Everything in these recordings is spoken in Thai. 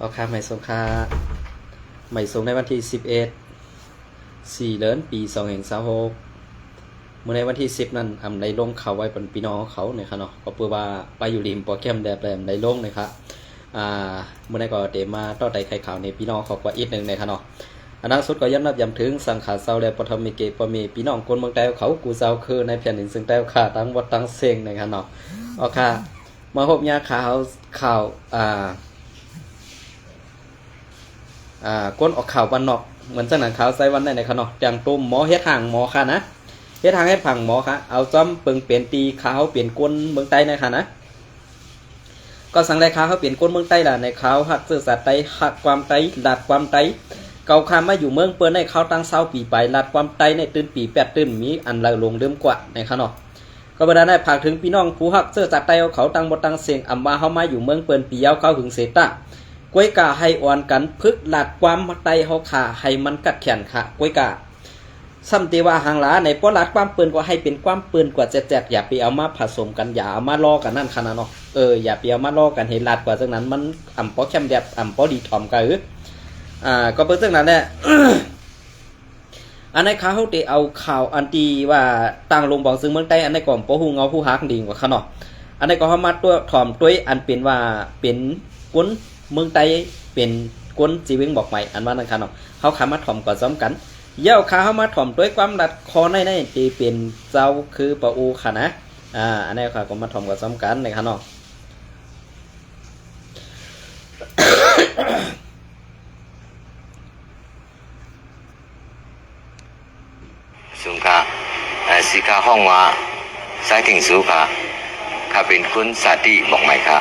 ออกค่าใหม่ส่งค่าใหม่ส่งในวันที่11 4 เดือนปี2026เมื่อในวันที่10นั้นได้ลงเขาไว้เป็นพี่น้องเขาเนี่ยครับเนาะก็เพื่อว่าไปอยู่ริมโปรแกรมแดบแรมได้ลงนะครับเมื่อในก็เดมาต่อใดไข่ข่าวในพี่น้องเขากว่าอีกหนึ่งนะครับเนาะอันนั้นสุดก็ย้ำนับย้ำถึงสังขารเซาและปฐมเกปมีพี่น้องคนเมืองใต้เขากูเซาคือในแผ่นดินซึ่งใต้ขาตั้งวัดตั้งเซงนะครับเนาะเอาค่ะมาพบยาข่าวก้นออกข่าววันนอกเหมือนจังหนังข่าวไซวันได้ในขนมจังตุ้มหมอเฮ็ดห่างหมอค่ะนะเฮ็ดห่างให้ผังหมอค่ะเอาจ้อมเปิงเปลี่ยนตีขาวเปลี่ยนก้นเมืองใต้ในค่ะนะก็สังไรขาวเขาเปลี่ยนก้นเมืองใต้ล่ะในขาวหักเสื้อสัตว์ไตหักความไตหลัดความไตเกาคามาอยู่เมืองเปิ้นในเขาตั้ง20 ปีไปหลัดความไตในตื่นปี8ตื่นมีอันละลงเริ่มกว่าในขนมก็บรรดาได้ผากถึงพี่น้องผู้หักเสื้อสัตว์ไตเขาตั้งบ่ตั้งเสียงอำมาเฮามาอยู่เมืองเปิ้นปียาวเขาหึงเสตะกล้วยกาให้อ่อนกันพึกหลัดความไตเฮาขาให้มันกัดแขนค่ะกล้วยกาซ้ำตีว่าหางหลาในป้อหลัดความปืนก็ให้เป็นความปืนกว่าแจ๊ดอย่าไปเอามาผสมกันอย่าเอามาล้อกันนั่นขนาดเนาะอย่าไปเอามาล้อกันให้หลัดกว่าจังนั้นมันอ่ำป้อแคมแดบอ่ำป้อดีถ่อมกันก็เพิ่นจังนั้นแหละ อันในข่าวเขาได้เอาข่าวอันที่ว่าต่างลงบองซึ่งเมืองใต้อันในก่อมป้อฮู้เงาผู้ฮักดีกว่าขนาดอันในก็เฮามาตัวถ่อมด้วยอันเป็นว่าเป็นก้นเมืองใต้เป็นก้นจีวิงบอกใหม่อันว่านั่นค่ะเนาะเขาขามาถ่อมก่อนซ้อมกันเย้าขาเขามาถ่อมด้วยความดัดคอในที่เป็นเจ้าคือปะอูค่ะนะอันนี้ค่ะก็มาถ่อมก่อนซ้อมกันนะคะเนาะสุงกะสิกาห้องว่าสายถึงสูค่ะข้าเป็นคุณสาธิบอกใหม่ค่ะ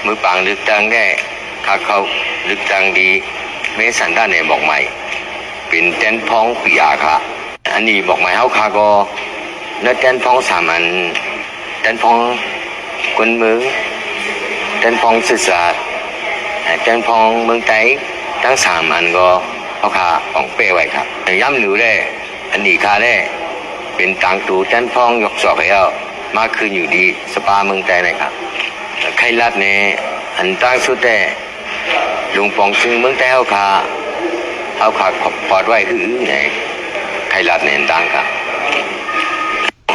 มือปังลึกดังได้ข้าเขาลึกดังดีเมสันด้านในบอกใหม่เป็นเต้นพ้องปียาค่ะอันนี้บอกใหม่เฮาค่ะก็เนื้อเต้นพ้องสามัญเต้นพ้องคนมือเต้นพ้องศึกษาเต้นพ้องเมืองไต้ทั้ง3 อันก็เฮาค่ะของเป้ไว้ครับย้ำหนูได้อันนี้ค่ะได้เป็นต่างตูเต้นพ้องยกศอกให้เอามาคืนอยู่ดีสปาเมืองไต้นะครับใครรัดเนี่ยอันตั้งสุดแต่ลุงปองซึ่งเมืองไต้เฮาค่ะขอบปอดไว้คือไหนใครรัดเนี่ยตั้งค่ะ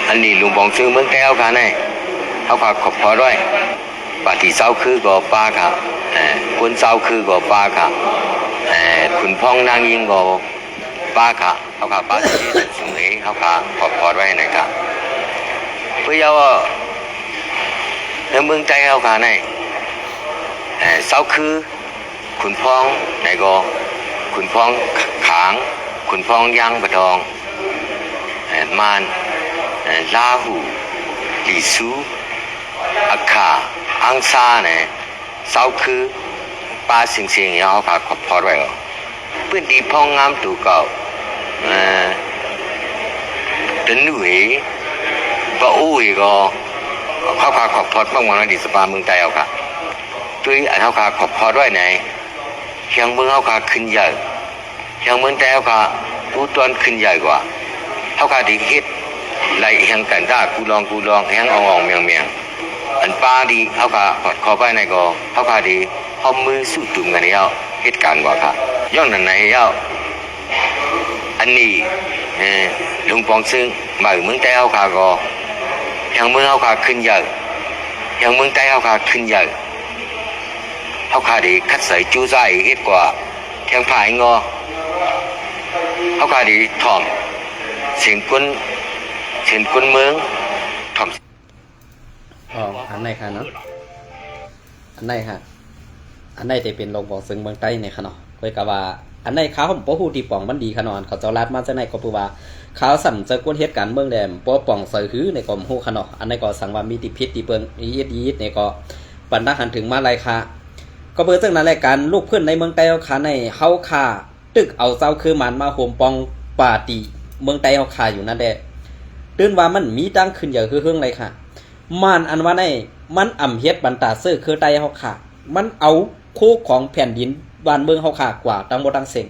อันนี้ลุงปองซึ่งเมืองไต้เฮาค่ะเนี่ยเฮาค่ะขอบปอดไว้ปฏิเศร้าคือก็ป้าค่ะคนเศร้าคือก็ป้าค่ะคุณพ่องนางยิงก็ป้าค่ะเฮาค่ะป้าที่สมัยเฮาค่ะขอบปอดไว้นะครับเพื่อว่าในเมืองไต้เฮาค่ะเนี่ยเศร้าคือคุณพ่องไหนก็คุณพ่องขางคุณพ่องยังปะทองมานลาหูลิซูอักขาอังซาเนี่ยเศร้าคือปลาสิงสิงยาวค่ะขอบพอดไว้พื้นที่พ่องงามตูเก่าตะนุ่ยปะอุ้ยก็เขาค่ะขอบพอดบ้างวันนี้สปาเมืองไต้เอาค่ะด้วยอันเขาค่ะขอบพอดไว้ไหนเชียงเมืองเขาค่ะขึ้นใหญ่เชียงเมืองไต้เขาค่ะผู้ต้นขึ้นใหญ่กว่าเขาค่ะดีคิดไหลแห่งกันได้กูลองแห่งอ่องเมียงอันป้าดีเขาค่ะขอดคอไปไหนก็เขาค่ะดีห้อมมือสู้ตุ่มกันเนี่ยเหตุการณ์กว่าค่ะย้อนนั้นไหนเย้าอันนี้ลุงปองซึ่งมาเมืองไต้เขาค่ะก็เชียงเมืองเขาค่ะขึ้นใหญ่เชียงเมืองไต้เขาค่ะขึ้นใหญ่เขาขาดีคัดใส่จูใจเฮ็ดกว่าเทียงผายงอเขาขาดีถ่อมเสียงก้นเมืองถ่อมอันไหนค่ะเนาะอันไหนค่ะอันไหนจะเป็นลงบอกซึ่งเมืองใต้เนี่ยค่ะเนาะคุยกับว่าอันไหนข้าวผมป้อหูตีป่องมันดีขนาดเขาเจ้ารัดมาจะไหนก็ปูว่าข้าวสั่งจะก้นเหตุการณ์เมืองแดมป้อป่องใส่หื้อในกรมหูขนาดอันไหนก็สั่งว่ามีติพิษตีเปิงยีดในก็ปันนักหันถึงมาลายค่ะก็เปิดซึ่งนั้นรายการลูกเพื่อนในเมืองไต้ค่ะในเฮาคาตึกเอาเจ้าคือมันมาโฮมปองป่าตีเมืองไต้เฮาคาอยู่นั่นแหละตื่นว่ามันมีตั้งขึ้นอย่างคือเฮืองเลยค่ะมันอันว่าในมันอ่ำเฮ็ดบันตาซื้อคือไต้เฮาคามันเอาโคกของแผ่นดินบ้านเมืองเฮาคากว่าตั้งบ่ตั้งเซ็ง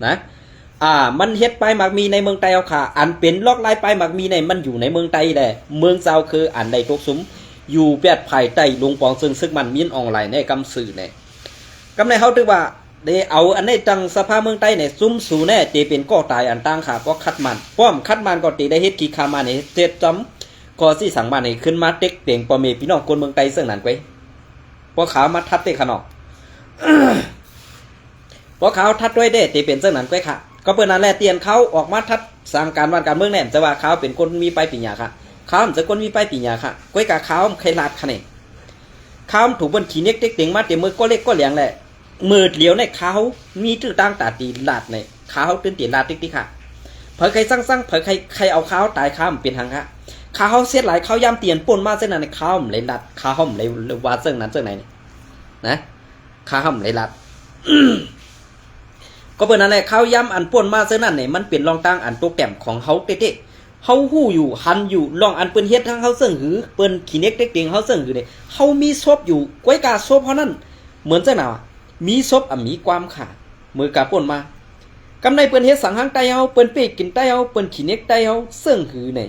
นะมันเฮ็ดไปมักมีในเมืองไต้เฮาคาอันเป็นลอกลายไปมักมีในมันอยู่ในเมืองไต้แหละเมืองเจ้าคืออันใดตกสุมอยู่แปดภายใต้ลุงปองซึ่งมันมีออนไลน์ในกำสื่อเนี่ย ก กำในเฮาตึกว่าได้เอาอันนี้จังสภาเมืองใต้เนี่ยซุ่มสูแน่ตีเป็นก่อตายอันต่างค่ะก็คัดมันป้อมคัดมันก็ตีได้เฮ็ดขี้คามานี่เจ็ดจำก็สิสั่งมานี่ขึ้นมาเต็กเตียงปอเมพี่น้องคนเมืองใต้ซึ่งนั้นไว้พอขาวมาทัดเตะขนอกพอขาวทัดด้วยเด้ตีเป็นซึ่งนั้นไว้ค่ะก็เปิ้นนั่นแหละเตียนเขาออกมาทัดสั่งการวันการเมืองแน่จะว่าเขาเป็นคนมีไปปีญาค่ะเขาจะคนมีไปปีญาค่ะก้อยกะเขาใครลาดคะแนนเขาถูกเปิ้นขี้เน็กเต็กเตียงมาเต็มมือก็เล็กก็เหลียงแหละมืดเหลียวในเขามีตื้อตั้งตาตีลาดในเขาตื่นตีลาดติ๊กค่ะเผยใครสั่งเผยใครเอาเขาตายข้ามเป็นทางค่ะเขาเสียหลายเขาย่ำเตียนป่นมาเส้นนั้นเขาเลยลัดเขาเลยว่าเส้นนั้นเส้นไหนนี่นะเขาเลยลัด ก็เป็นอะไรเขาย่ำอันป่นมาเส้นนั้นเนี่ยมันเป็นรองตั้งอันโปรแกรมของเขาเต๊ะเขาหู้อยู่หันอยู่ลองอันเปิ้นเฮ็ดทั้งเขาเสิ่งหือเปิ้นขี้เน็กเต็กเตียงเขาเสิ่งหือเนี่ยเขามีซบอยู่ก้อยกาซบเพราะนั้นเหมือนเจ้าหน่ามีซบมีความขาดมือกาป่นมากำในเปิ้นเฮ็ดสังหางไตเฮาเปิ้นเป๊กกินไตเฮาเปิ้นขี้เน็กไตเฮาเสิ่งหือเนี่ย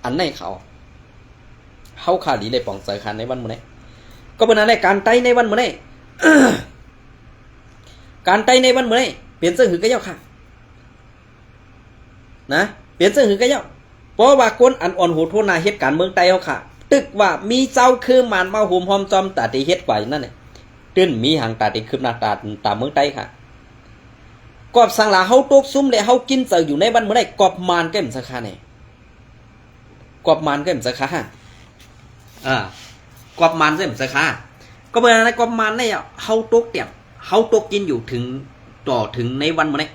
อันไหนเขาขาดดีเลยป่องเสยคันในวันมื้อนี้ก็เป็นอะไรการไตในวันมื้อนี้ การไตในวันมื้อนี้เปลี่ยนเสื้อหือก็เย้าค่ะนะเปลี่ยนเสื้อหือก็เย้าเพราะว่าคนอันอ่อนโหดโทนาเฮ็ดการเมืองไตเฮาค่ะตึกว่ามีเจ้าคือมานมาโหมหอมจอมตาติเฮ็ดกว่านั่นน่ะตื้นมีหางตาติคืบหน้าตาเมืองไตค่ะกอบสังหลาเฮาตกซุ่มและเฮากินเจออยู่ในวันมื้อนี้กอบมานก็มสักคาแน่กอบมานก็มสักคากอบมันเส้นสักคาก็เมื่อนั้นกอบมันเนี่ยเฮาตกเตียบเฮาตกกินอยู่ถึงต่อถึงในวันมื้อนี้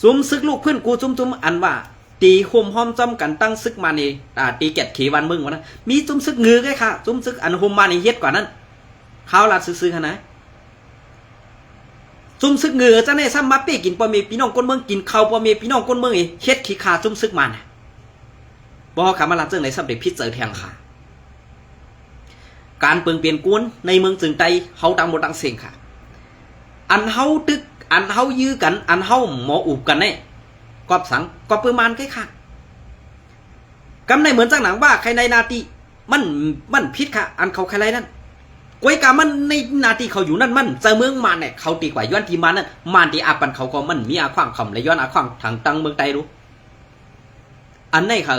ซุ่มซึกลูกเพื่อนกูซุ่มอันว่าตีโฮมห้อมจำกันตั้งซึกมานี่ตีแกดเขวันมึงวะนะมีซุ่มซึกงือไงค่ะซุ่มซึกอันโฮมมานี่เฮ็ดกว่านั้นข้าวลาดซื้อๆขนาดซุ่มซึกงือจะในซ้ำมาเป้กินปอเมพี่น้องคนเมืองกินข้าวปอเมพี่น้องคนเมืองเฮ็ดขี้ขาซุ่มซึกมันบ่ขามาลาดเรื่องไหนสำเร็จพิจเจอแทงค่ะการเปลี่ยนเปลี่ยนกวนในเมืองจึงไตเฮาดังบ่ดังเสียงค่ะอันเฮาตึกอันเฮายื้อกันอันเฮาหมออุบกันเนี่ยกอบสังกอบประมาณใกล้ค่ะกำในเหมือนจังหนังว่าใครในนาทีมันพิษค่ะอันเขาใครไรนั่นกวยกามันในนาทีเขาอยู่นั่นมันเจอเมืองมันเนี่ยเขาตีกว่าย้อนทีมันนั่นมันที่อาปันเขาก็มันมีอาขวางคำและย้อนอาขวางทางตังเมืองไตรู้อันไหนค่ะ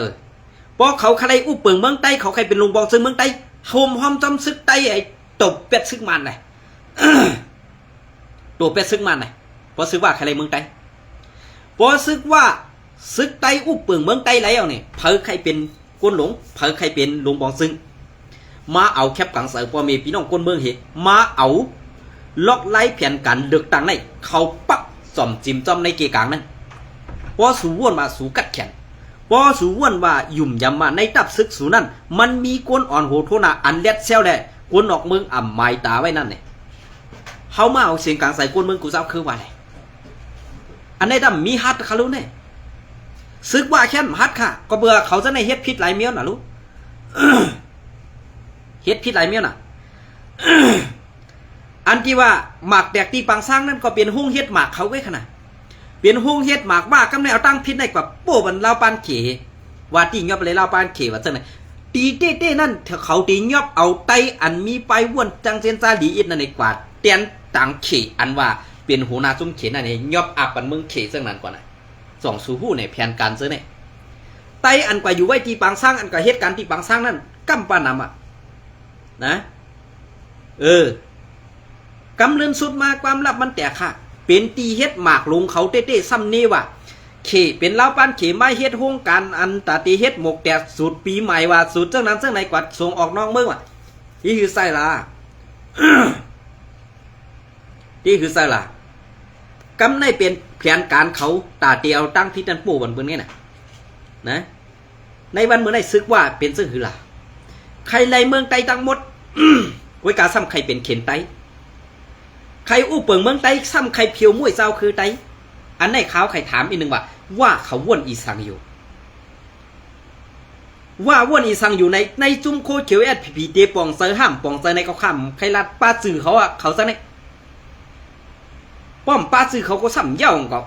เพราะเขาใครอุปเปิงเมืองไตเขาใครเป็นลุงบอกซึ่งเมืองไตโฮมห้อมจำซึกไตไอ้ตบเป็ดซึกมันเลย ตัวเป็ดซึกมันเลยเพราะซึกว่าใครเมืองไตเพราะซึกว่าซึกไตอุปเปิงเมืองไตแล้วเนี่ยเผยใครเป็นกวนหลงเผยใครเป็นลุงบอกซึ่งมาเอาแคบกังเสือพอมีพี่น้องคนเมืองเหตุมาเอาล็อกไล่แผนการเลือกตั้งในเขาปักจอมจิ้มจอมในเกกลางนั้นพอสู่วนมาสู่กัดแขนพอสู่วนว่ายุ่มยำมาในตับซึกสู่นั้นมันมีกวนอ่อนโหดโทนาอันเล็ดเซลได้กวนออกเมืองอ่ำไม้ตาไว้นั่นเนี่ยเขามาเอาเสียงกลางใส่กวนเมืองกูเจ้าคือว่าไงอันในดำมีฮัดเขารู้เนี่ยซึกว่าแค่ฮัดค่ะก็เบื่อเขาจะในเฮ็ดพิษหลายเมียวน่ะรู้ เฮ็ดพิษหลายเมียวน่ะ อันที่ว่าหมากแดกตีปังสร้างนั่นก็เป็นห้องเฮ็ดหมากเขาไว้ขนาดเป็นห้องเฮ็ดหมากบ้ากำในเอาตั้งพิษในกว่าโป้บันลาวปานเขว่าตียอบเลยลาวปานเขว่าจังไหนตีเต้นั่นเขาตียอบเอาไตอันมีไปว่นจังเซนซาดีอิดนั่นในกว่าเตียนต่างเขอันว่าเป็นหัวหน้าจุ้มเขนั่นเองยอบอาปันเมืองเขซึ่งนั้นกว่าน่ะสองสู่หู้ในแผนการซื้อเนี่ยไตอันกว่าอยู่ไว้ตีปังสร้างอันกว่าเฮ็ดการตีปังสร้างนั่นกำปานำอ่ะนะกำเลื่อนสุดมาความลับมันแต่ค่ะเป็นตีเฮ็ดหมากลงเขาเต้ๆซ้ำนี่ว่ะเขเป็นเล่าปานเขไม่เฮ็ดโฮงการอันตาตีเฮ็ดหมกแต่สูตรปีใหม่ว่าสูตรเจ้านั้นเจ้าไหนกว่าส่งออกนอกเมืองว่ะนี่คือไส้ลา นี่คือไส้ลากำในเป็นแผนการเขาตาเตียวตั้งพิจันปู่บนเบื้องนี้นะในวันเมื่อไหร่ซึกว่าเป็นซึ่งคือล่ะใครในเมืองไตทั้งหมด ไว้กาซ้ำใครเป็นเข็นไตใครอู้เปิงเมืองไตซ้ำใครเพียวมุ้ยเจ้าคือไตอันไหนเขาใครถามอีกหนึ่งว่าเขาว่นอีสังอยู่ว่าว่นอีสังอยู่ในจุ่มโคเขียวแอดผีเดปองเซอร์ห้ามปองเซอร์ในเขาข้ามใครรัดป้าจื่อเขาอะเขาซะเนี่ยป้อมป้าจื่อเขาก็ซ้ำเย่าก็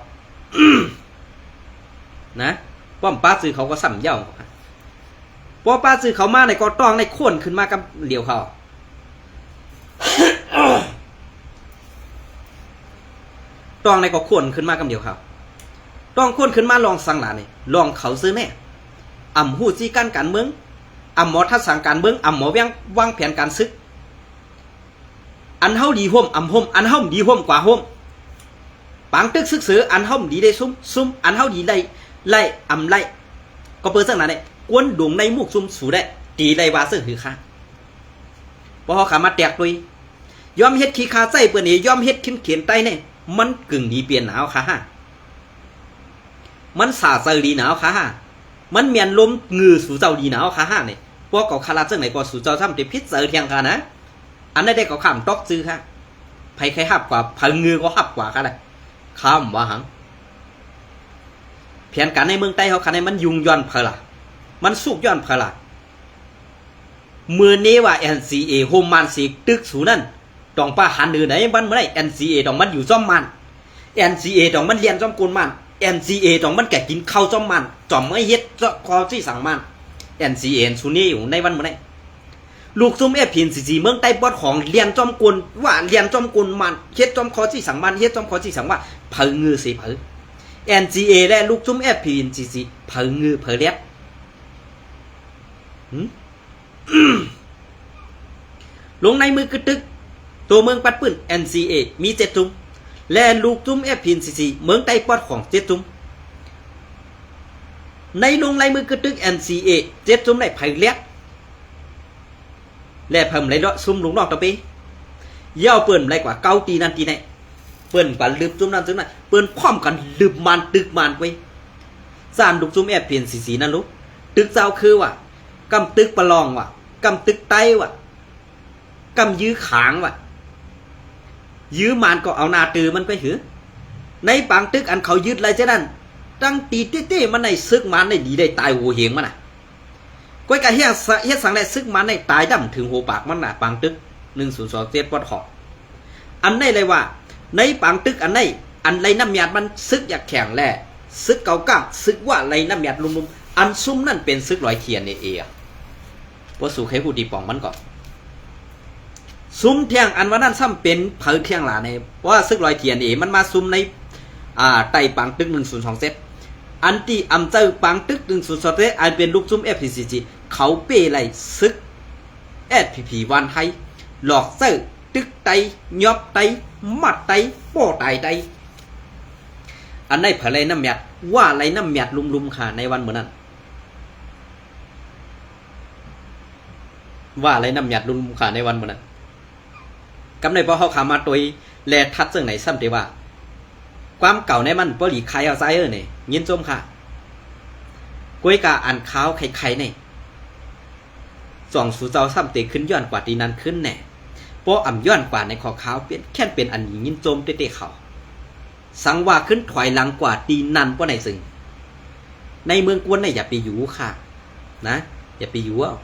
นะป้อมป้าจื่อเขาก็ซ้ำเย่าพอป้าจื่อเขามาในกอตองในโค่นขึ้นมากับเหลียวเขา ต้องในก็ควรขึ้นมากำเดียวครับต้องควรขึ้นมาลองสังหลานี่ลองเขาซื้อแน่หู้จี้กันการเมืองหมอทัศสังการเมืองหมอวางแผนการซึกอันเฮาดีห่มห่มอันเฮาดีห่มกว่าห่มปางตึกซึกเสืออันเฮาดีได้ซุ่มอันเฮาดีไล่ไล่ก็เปิดสังหลานี่กวนดวงในมุกซุ่มสู่ได้ตีไล่ว่าซื้อหือค่ะพอขามาแตกตัวยอมเฮ็ดขี้คาใจเปิ้นนี่ยอมเฮ็ดเขียนไตเนี่ยมันกึ่งดีเปลี่ยนหนาวค่ะมันสาเซอดีหนาวค่ะมันเมียนลมงือสู่เจ้าดีหนาวค่ะเนี่ยพวกเก่าคาราจังไหนก็สู่เจ้าทำแต่พิษเสอเทียงค่ะนะอันนั้นได้ก็ข้ามตอกซื้อค่ะไผใครหับกว่าเผงือก็หับกว่าค่ะเลยข้ามว่าหังเพียนกันในเมืองใต้เขาค่ะในมันยุงย้อนเพล่ะมันสุกย้อนเพล่ะมือนี้ว่า NCA โฮมมันสีตึกสูนั่นต้องป้าหันเดือไหนมันเมื่อไร NCA ต้องมันอยู่จอมมัน NCA ต้องมันเรียนจอมกุลมัน NCA ต้องมันแก่กินข้าวจอมมันจอมไม่เฮ็ดจอคอที่สั่งมัน NCA สุนี่อยู่ในวันเมื่อไรลูกซุ่มFPNCC เมืองใต้บอดของเรียนจอมกุลว่าเรียนจอมกุลมันเฮ็ดจอมคอที่สั่งมันเฮ็ดจอมคอที่สั่งว่าเผงือสิเผ NCA และลูกซุ่มFPNCC เผงือเผเลียบลงในมือกระตึกตัวเมืองปัดปื้น NCA มี7จุ่มและลูกจุ่ม FPNCC เมืองใต้ปอดของ7จุ่มในลงในมือกระตึก NCA 7จุ่มได้ไผเลียกและเพิ่มไหลเลาะซุ่มลุงนอกตะปีเย่าเปิ้นไหลกว่าเก้าตีนั่นตีไหนเปิ้นกว่าลืบจุ่มนั่นจุ่มนั่นเปิ้นพร้อมกันลืบมันตึกมันไว้สารลูกจุ่ม FPNCC นั่นลูกตึกเจ้าคือว่ากำตึกประลองว่ะกำตึกไต้ว่ะกำยื้อขางว่ะยื้อมันก็เอานาตือมันไปหือในปางตึกอันเขายึดอะไรเจ้านั่นตั้งตีเต้มันในซึกมันในดีได้ตายหัวเหงมันน่ะก้อยกะเฮ็ดสังได้ซึกมันในตายดำถึงหัวปากมันน่ะปางตึก1027ปอดขออันในเลยว่าในปางตึกอันในอันไรน้ำยาดมันซึกอยากแข็งแหละซึกเก่าก้ามซึกว่าไรน้ำยาดลุมๆอันซุ่มนั่นเป็นซึกลอยเทียนในเอพอสู่ใครพูดดีป่องมันก่อนซุ้มเทียงอันว่านั่นซ้ำเป็นเผยเทียงหลาในว่าซึกลอยเทียนเอมันมาซุ้มในไต่ปังตึก1027อันที่อำเจอปังตึก1027อันเป็นลูกซุ้ม FPCC เขาเป้ไหลซึก SPP วันไทยหลอกเซอร์ตึกไตยอบไตมัดไตโป้ไตไตอันในเผยไรน้ำหยัดว่าไรน้ำหยัดลุมๆค่ะในวันเหมือนนั้นว่าไรน้ำหยัดลุมๆค่ะในวันเหมือนนั้นกำในพอเขาขามาตัวแลทัดซึ่งไหนซ้ำเตว่าความเก่าในมันปลีใครเอาใจเนี่ยยินจมค่ะกล้วยกาอันขาวไข่เนี่ยส่องสู่เจ้าซ้ำเตขึ้นย้อนกว่าตีนั้นขึ้นแน่เพราะอ่ำย้อนกว่าในคอขาวเป็นแค่เป็นอันยินจมเตะเขาสังว่าขึ้นถอยหลังกว่าตีนั้นเพราะในซึ่งในเมืองกวนเนี่ยอย่าไปอยู่ค่ะนะอย่าไปอยู่เอา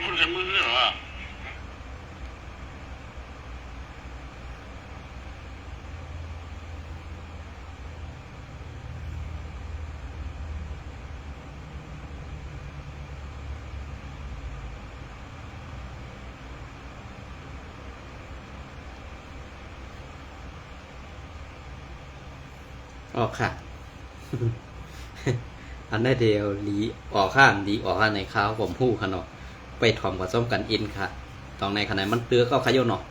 พูด什么日啊？ออกค่ะ อันนั้นเดียวลีออกข้ามดีออกข้าในข้าวผมผู้ขนาดไปถ่อมกับส้มกันอินค่ะตอนในขณะมันเตื้อเข้าขยโนเนาะ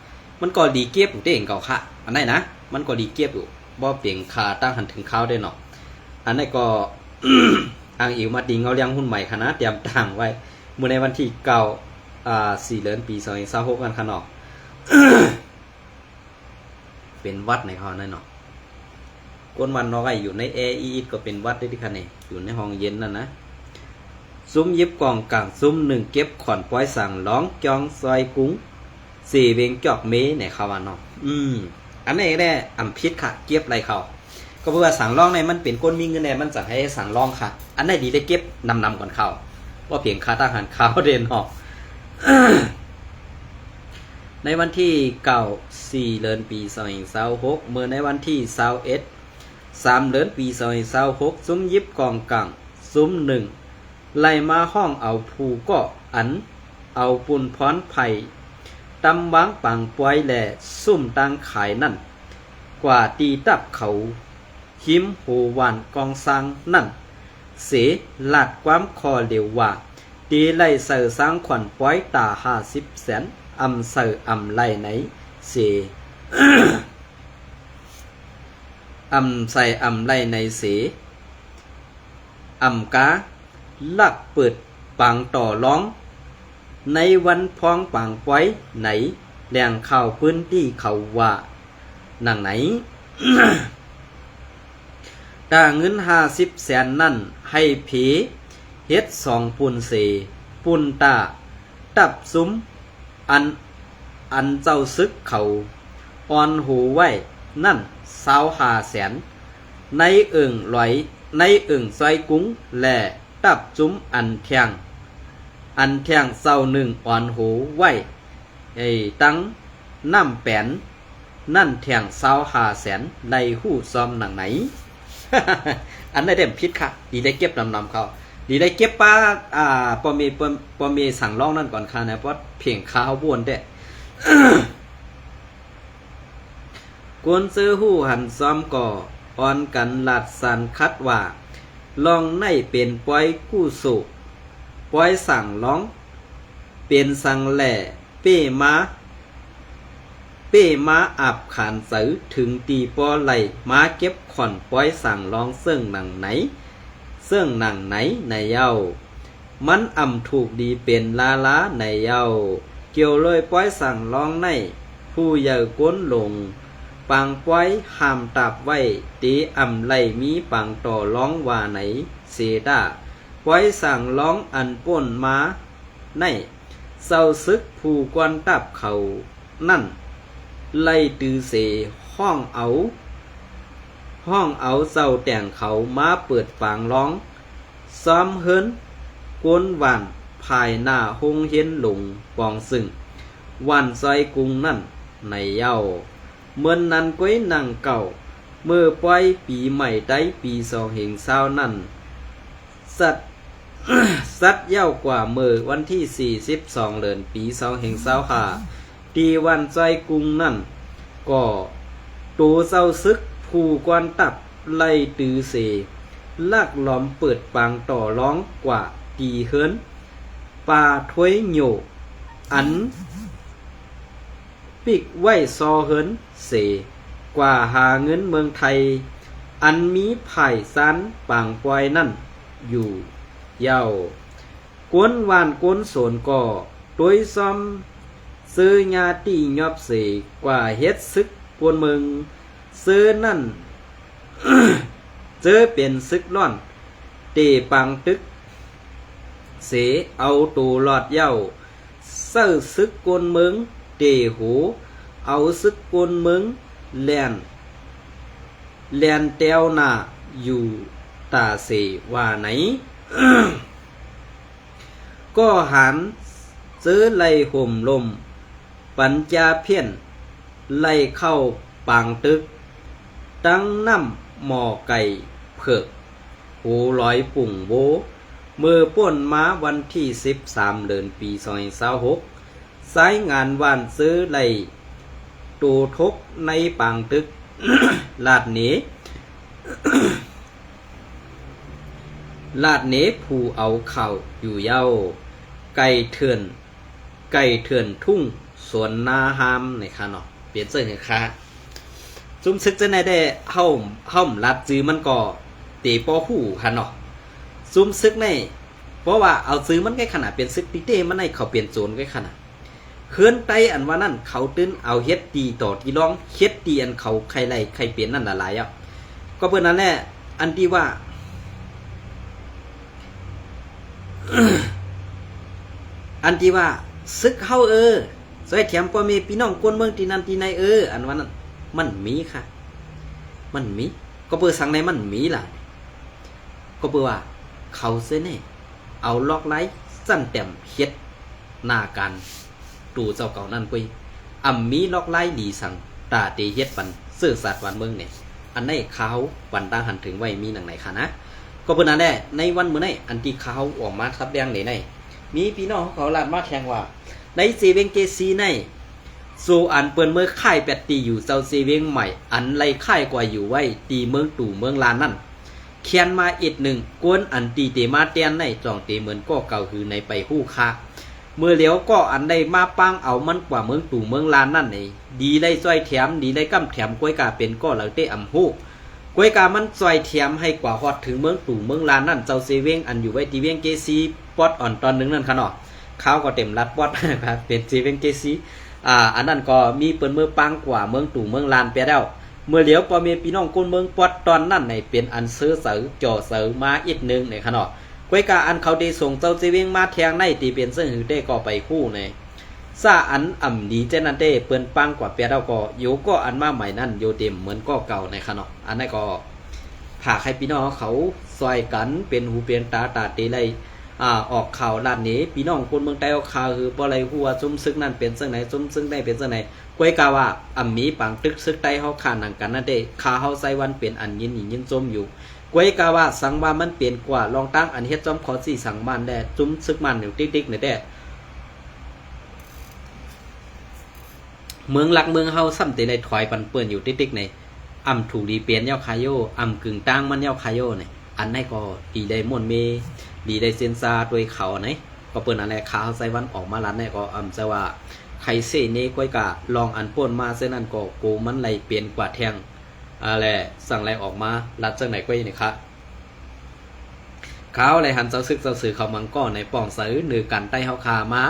มันก็ดีเก็บอยู่เต่งเก่าค่ะอันไหนนะมันก็ดีเก็บอยู่บ่เปลี่ยนขาตั้งหันถึงข้าวได้เนาะอันนั้นก็ อ้างอิวมาดิงเอาเลี้ยงหุ้นใหม่คณะเตรียมตั้งไว้เมื่อในวันที่4 เดือนปี2026กันค่ะเนาะ เป็นวัดในข้อนั่นเนาะ ก้นวันนอกไออยู่ในแอร์อีดก็เป็นวัดได้ที่คันนี่อยู่ในห้องเย็นนั่นนะซุ้มยิบกองกลางซุ้มหนึ่งเก็บขอนป้อยสั่งร้องจองซอยกุ้งสี่เวงจอกเมเนี่ยเขาว่าเนาะอันนี้ได้อำพิษค่ะเก็บไรเขาก็เพื่อสั่งร้องในมันเป็นก้นมีเงินในมันสั่งให้สั่งร้องค่ะอันไหนดีได้เก็บนำก่อนเขาว่าเพียงค่าทหารเขาเด่นหอก ในวันที่4เดือนปี2026เมื่อในวันที่3เดือนปี2026ซุ้มยิบกองกลางซุ้มหนึ่งไล่มาห้องเอาผู้ก็อันเอาปุ่นพรไผ่ตำวางปังปวยแหล่ซุ่มตังขายนั่นกว่าตีตับเขาหิมโหวานกองสังนั่นเสหลัดความคอเหลวว่าตีไล่เสือสร้างขวัญปวยตา50 แสนอำเสืออำไล่ไหนเส อำใส่อำไล่ในเสอำกาลักเปิดปังต่อร้องในวันพองปังไว้ไหนแหล่งข่าวพื้นที่เขาว่าหนังไหน ตาเงิน50 แสนนั่นให้ผีเฮ็ด2ปุ่นเสปุ่นตาตับซุ้มอันเจ้าซึกเขาอ่อนหูไว้นั่น25 แสนในเอิงลอยในเอิงซอยกุ้งแหล่ตับจุ้มอันแทงเศร้าหนึ่งอ่อนหูไว้ตั้งน้ำแป้นนั่นแทง25 แสนในหู้ซ้อมหนังไหน อันได้เด่มพิษค่ะดีได้เก็บนำเขาดีได้เก็บป้าปอมีสั่งร้องนั่นก่อนค่ะนะเพราะเพียงข้าวบ้วนเด้ กวนซื้อหู้หันซ้อมก่ออ่อนกันหลัดสันคัดว่าลองในเป็นปอยกู้สุปอยสั่งร้องเป็นสั่งแหล่เป้มาอับขานสือถึงตีปอไหลมาเก็บขอนปอยสั่งร้องเสื่องหนังไหนในเย้ามันอ่ำถูกดีเป็นลาในเย้าเกี่ยวเลยปอยสั่งร้องในผู้ใหญ่ก้นลงปังป้อยห้ามตับไว้ตีอ่ำไล่มีปังต่อร้องว่าไหนเสดาป้อยสั่งร้องอันป่นมาในเศร้าซึกผู้กวนตับเขานั่นไล่ตือเสห้องเอาเศร้าแต่งเขามาเปิดปางร้องซ้อมเฮินกวนหวานภายหน้าหงเห็นหลงปองซึ่งวันซอยกุงนั่นในเย้าเมื่อนั้นก้อยนางเก่าเมื่อปล่อยปีใหม่ได้ปี2020นั่นสัตว์ เย้ากว่าเมื่อวันที่42เดือนปี2025ตีวันใจกรุงนั่นก็ตูเศร้าซึกผู้กวนตับไล่ตือเสลักล้อมเปิดปางต่อร้องกว่าตีเฮินปาถ้วยโยอันปิกไว้ซอเฮินเสกว่าหาเงินเมืองไทยอันมีไผ่ซันปางปอยนั่นอยู่เย้ากวนวานกวนโสนก่อตัวซ้อมซื้อยาตียอบเสกว่าเฮ็ดซึกปวนเมืองซื้อนั่น เจอเป็นซึกร่อนเตปังตึกเสเอาตูหลอดเย้าเซ้อซึกกวนเมืองเตหูเอาซึกกวนเมืองแลนแต้วหน้าอยู่ตาเสว่าไหน ก็หันซื้อไล่ห่มลมปัญญาเพี้ยนไล่เข้าปางตึกตั้งน้ำหมอไก่เผือกหูลอยปุ่งโบมือป่นม้าวันที่13เดือนปี2026สายงานวานซื้อไล่ตูทกในปางตึก ลาดเหน ลาดเหนผู้เอาเข่าอยู่เย้าไก่เถื่อนทุ่งสวนนาหามในค่ะเนาะเปลี่ยนเสื้อค่ะซุ่มซึกจะไหนได้ห้อมลัดจื้อมันก็เตปอหูค่ะเนาะซุ่มซึกในเพราะว่าเอาซื้อมันใกล้ขนาดเปลี่ยนซึกติเต้มันในเขาเปลี่ยนโจรใกล้ขนาดเขื่อนไตอันว่านั่นเขาตื้นเอาเฮ็ดดีต่อที่ร้องเฮ็ดดีอันเขาใครไล่ใครเปลี่ยนนั่นหลายๆอ่ะ ก็เพื่อนนั้นแหละอันที่ว่า อันที่ว่าซึกเฮาซอยแถมพ่อแม่พี่น้องคนเมืองที่นั่นที่ไหนอันว่านั้นมันมีค่ะมันมีก็เพื่อสั่งในมันมีล่ะก็เพื่อว่าเขาเส้นนี่เอาล็อกไลท์สั่นแต้มเฮ็ดหน้าการตู่เจ้าเก่านั่นปุ้ยมีล็อกไลท์ดีสั่งตาเตเฮ็ดปันซื่อสัตว์วันเมืองเนี่ยอันไหนเขาวันตาหันถึงไว้มีหนังไหนค่ะนะก็เพื่อนนั้นแหละในวันมื้อนี้อันที่เขาออกมาทับแดงไหนมีพี่น้องเขาลาดมาแข่งว่าในเซเว่นเกซีในสู่อันเปิ้นเมื่อค่ายแปดตีอยู่เจ้าเซเว่นใหม่อันไรค่ายกว่าอยู่ไว้ตีเมืองตู่เมืองลานนั่นเขียนมาอีกหนึ่งกวนอันตีเตมาเตียนในจองเตเหมือนก็เก่าคือในไปฮู้ค่าเมื่อเหลียวก็อันใดมาปังเอามันกว่าเมืองตู่เมืองลานนั่นนี่ดีได้ซอยแถมดีได้กำแถมกล้วยกาเป็นก็เหล่าเตอำฮู้กล้วยกามันซอยแถมให้กว่าฮอดถึงเมืองตู่เมืองลานนั่นเจ้าเซเว่นอันอยู่ไว้ตีเวียงเกซีปอดอ่อนตอนนึงนั่นค่ะเนาะข้าวก็เต็มรัดปอดครับเป็นเซเว่นเกซีอันนั้นก็มีเปิ้นเมื่อปังกว่าเมืองตู่เมืองลานไปแล้วเมื่อเหลียวพ่อแม่พี่น้องคนเมืองปอดตอนนั้นในเป็นอันซื้อเสือจ่อเสือมาอีกนึงในค่ะเนาะกวยกาอันเขาได้ส่งเจ้าเซเว่นมาแทงในตีเป็นซึ่งหือได้ก็ไปคู่ในซาอันดีเจนันเต้เปิ้นปังกว่าเปียเราก็อยู่ก็อันมาใหม่นั่นอยู่เต็มเหมือนก็เก่าในค่ะเนาะอันนั้นก็ผากให้พี่น้องเขาซอยกันเป็นหูเป็นตาเตไลออกข่าวด้านนี้พี่น้องคนเมืองใต้ออกข่าวคือบ่ไรหัวซุ่มซึกนั่นเป็นซึ่งไหนซุ่มซึกได้เป็นซึ่งไหนกวยกาว่ามีปังตึกซึกใต้เฮาคาหนังกันนั่นเด้คาเฮาใส่วันเป็นอันยินยินจมอยู่กวยกาว่าสังบ้านมันเปลี่ยนกว่าลองตั้งอันเฮ็ดจอมขอสี่สังบ้านแด่จุ้มซึกมันอยู่ติ๊กๆนี่แด่เมืองหลักเมืองเฮาซ้ำแต่ได้ถอยปันเปื้อนอยู่ติ๊กๆในถูกดีเปลี่ยนเย้าคายโยกึ่งตั้งมันเย้าคายโยนี่อันไหนก็ดีได้ม่วนเมดีได้เซนซาโดยเขาไหนก็เปิ้นอะไรขาเฮาใส่วันออกมาลัดนี่ก็จะว่าไข่เสเนกวยกะลองอันป่นมาเส้นนั้นก็โกมันไหลเปลี่ยนกว่าแทงอะไรสั่งอะไรออกมาลัดจังไหนก็นี่ครับเขาอะไรหันเจ้าซึกเจ้าสื่อเขามังก็ในป่องซื้อหนือกันใต้เฮาคามา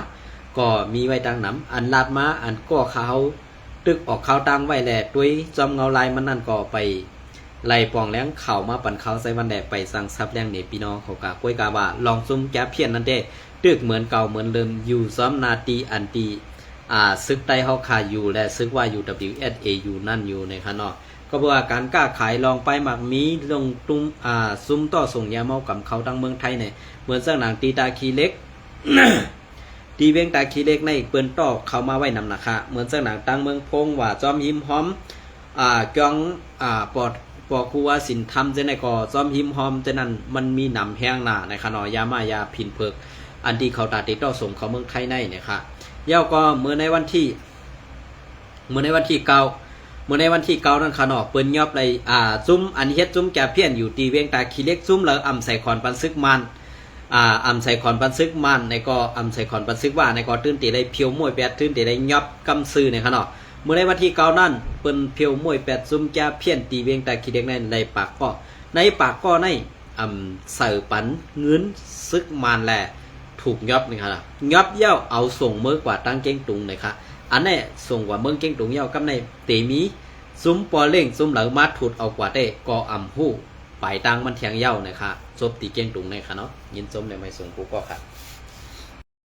ก็มีไว้ดังน้ำอันลาดมาอันก็เขาตึกออกเขาตั้งไว้แหละด้วยจอมเงาลายมันนั่นก็ไปไล่ป่องแล้งเข่ามาปั่นเขาใส่วันแดดไปสั่งซับแรงเนพี่น้องเขากะกล้วยกาว่าลองซุ่มแก้เพี้ยนนั่นเด้ตึกเหมือนเก่าเหมือนเดิมอยู่ซ้อมนาตีอันตีซึกใต้เฮาคาอยู่และซึกว่าอยู่ WSA อยู่นั่นอยู่ในค่ะเนาะก็เพราะว่าการกล้าขายลองไปหมักมีลงตุ้มซุ้มต่อส่งยาเมากับเขาทั้งเมืองไทยเนี่ยเหมือนเสื้อหนังตีตาคีเล็ก ตีเวียงตาคีเล็กในเปิ้นต่อเขามาไว้นำนะคะเหมือนเสื้อหนังตั้งเมืองพงว่าจอมหิมหอมกองปอครูว่าสินธรรมเจนในก่อจอมหิมหอมเจนั้นมันมีหนำแห้งหนาในค่ะเนาะยามายาผินเพิกอันที่เขาตาติดต่อส่งเขาเมืองไทยในเนี่ยค่ะเย้าก็เมื่อในวันที่เก้านั่นค่ะเนาะเปิ้นยอบเลยซุ้มอันเฮ็ดซุ้มแก่เพี้ยนอยู่ตีเวียงตาขี้เล็กซุ้มแล้วใส่ขอนปันซึกมันใส่ขอนปันซึกมันในก็ใส่ขอนปันซึกว่าในก็ตื่นตีได้เพียวมวยแปดตื่นตีได้ยอบกำซื้อเนี่ยค่ะเนาะเมื่อในวันที่เก้านั่นเปิ้นเพียวมวยแปดซุ้มแก่เพี้ยนตีเวียงตาขี้เล็กในปากก็ในใส่ปันเงินซึกมันแหละถูกยอบนี่ค่ะยอบเย้าเอาส่งเมื่อกว่าตั้งเก้งตุงเลยค่ะอันนี้ส่งกว่าเมืองเก้งตุงเย้ากับในเตมีซุ้มปอเล่งซุ้มเหลือมาถุดเอากว่าได้ก็หู้ไปตั้งมันเทียงเย้านะคะจบตีเก้งตุงในค่ะเนาะยินจมในไม่ส่งกูก็ค่ะ